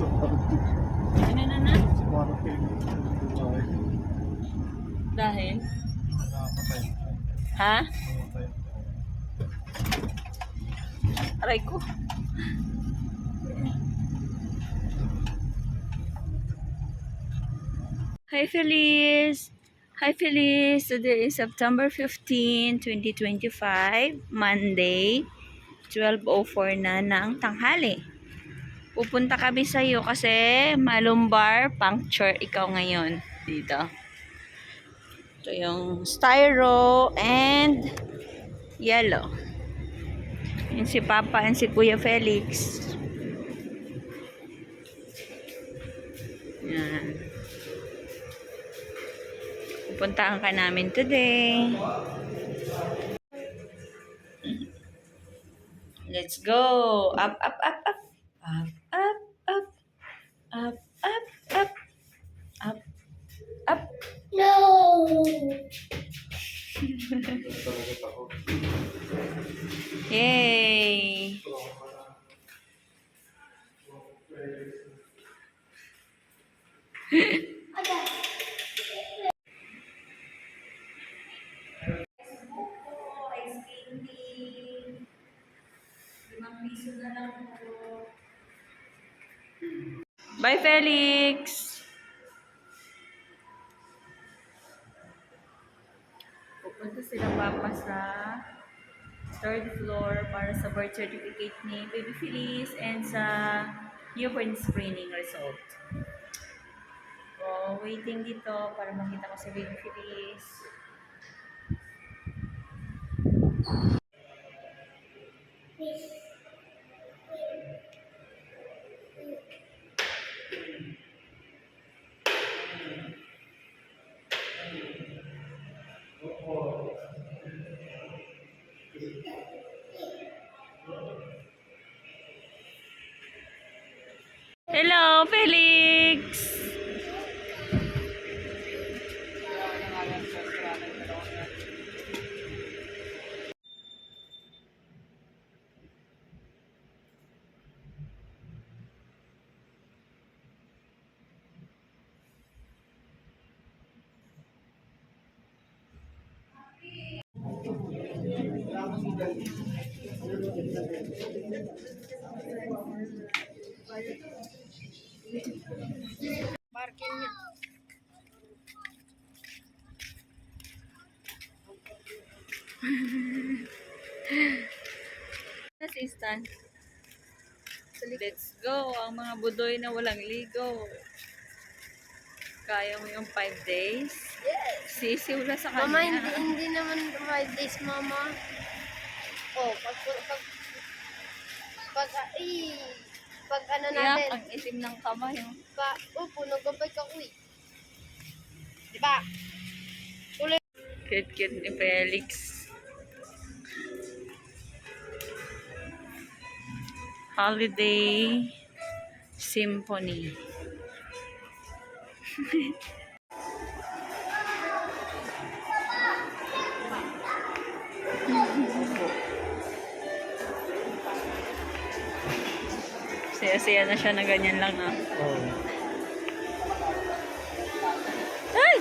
Ano na? Dahil? Ha? Aray ko. Hi Feliz! Hi Feliz! Today is September 15, 2025, Monday, 12:04 na ng tanghali. Pupunta kami sa iyo kasi malumbar puncture ikaw ngayon dito. Ito yung styro and yellow. Yung si Papa and si Kuya Felix. Yan. Pupuntahan ka namin today. Let's go. Up, up, up, up. Up, up, up. Up, up, up. Up, up. No! Yay! Bye, Felix! Pupunta sila Papa sa third floor para sa birth certificate ni Baby Feliz and sa newborn screening result. So, waiting dito para makita ko si Baby Feliz. Hello, Felix! Parking niya. Assistant. Let's go. Ang mga budoy na walang ligo. Kaya mo yung 5 days? Yes! Sisiw na sa kanya. Mama, hindi naman 5 days, Mama. Oh, pag ano natin. Ang itim ng kamay. Puno gabay ka, uy. Diba? Cute ni Felix. Holiday Symphony. Saya-saya na siya na ganyan lang ah. Ay!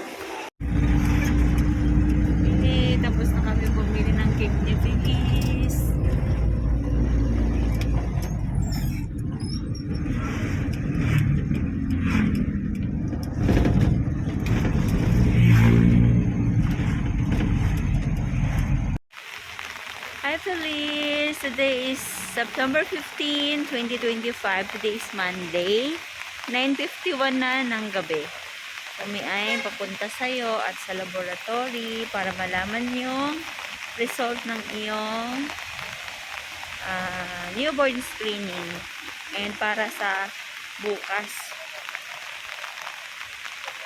Hindi, tapos na kami bumili ng cake ni Feliz. Hi Feliz! Today is September 15, 2025. Today is Monday. 9:51 na ng gabi. Kami ay papunta sa'yo at sa laboratory para malaman yung result ng iyong newborn screening. And para sa bukas,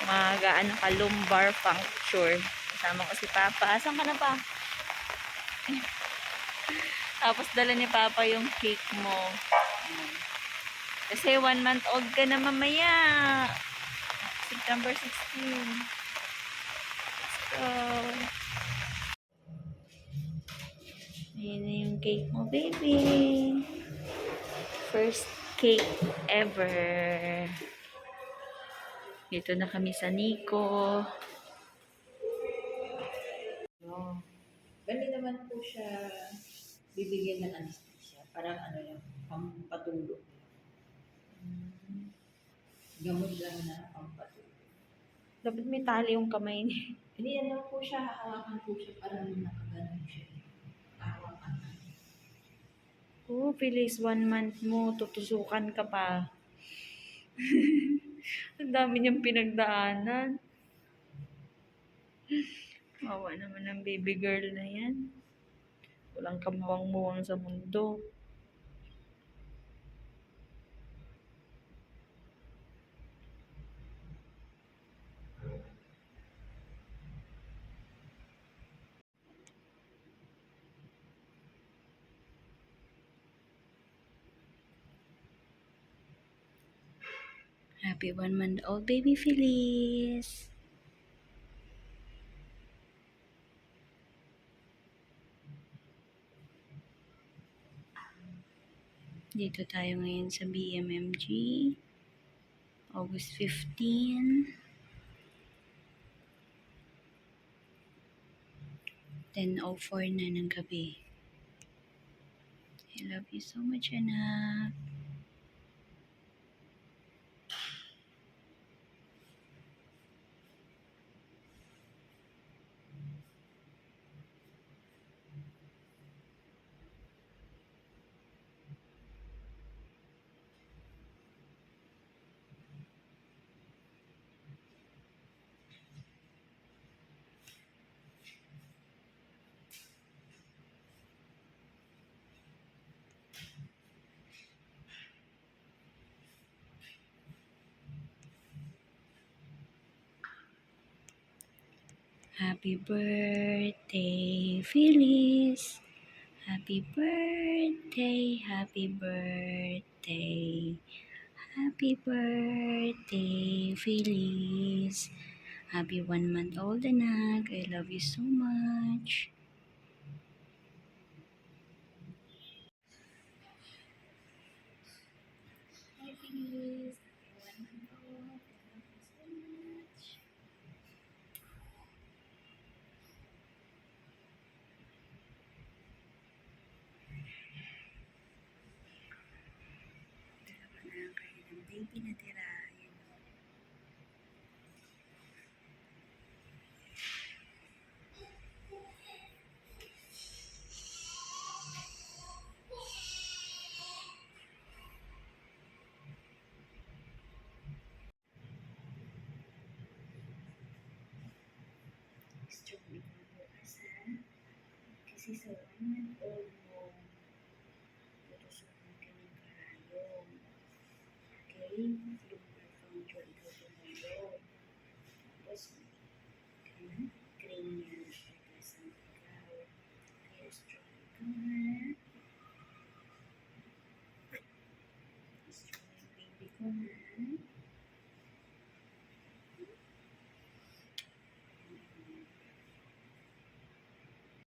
mag-ano ka, lumbar puncture. Kasama ko si Papa. Asan ka na pa? Tapos dala ni Papa yung cake mo. Kasi 1 month old ka na mamaya. September 16. Let's go. Ayan na yung cake mo, baby. First cake ever. Dito na kami sa Nico. No. Bali naman po siya bibigyan ng anesthesia. Parang ano lang, pampatulog. Gamot lang na pampatulog. Dapat may tali yung kamay niya. Hindi, ano po siya, hahawakan po siya, parang nakaganon siya. Hahawakan. Oh, Phyllis, 1 month mo. Tutusukan ka pa. Ang dami niyang pinagdaanan. Mawa naman ang baby girl na yan. Walang kamuwang-muwang sa mundo. Happy 1 month old baby Phyllis. Dito tayo ngayon sa BMMG. August 15. 10:04 na ng gabi. I love you so much, anak. Happy birthday, Phyllis. Happy birthday, happy birthday. Happy birthday, Phyllis. Happy 1 month old, anak. I love you so much. Hi, Phyllis. Happy 1 month old. I love you so much. Dalawa na ang kanilang baby na tira. Yan. Strong ikaw bukas, ha? Kasi sa 1 month old mo, tutusukan ka ng karayom. Okay? Lumbar puncture ikaw tumulog. Tapos, cranial, pagkasang ikaw. Kaya strong ikaw, ha?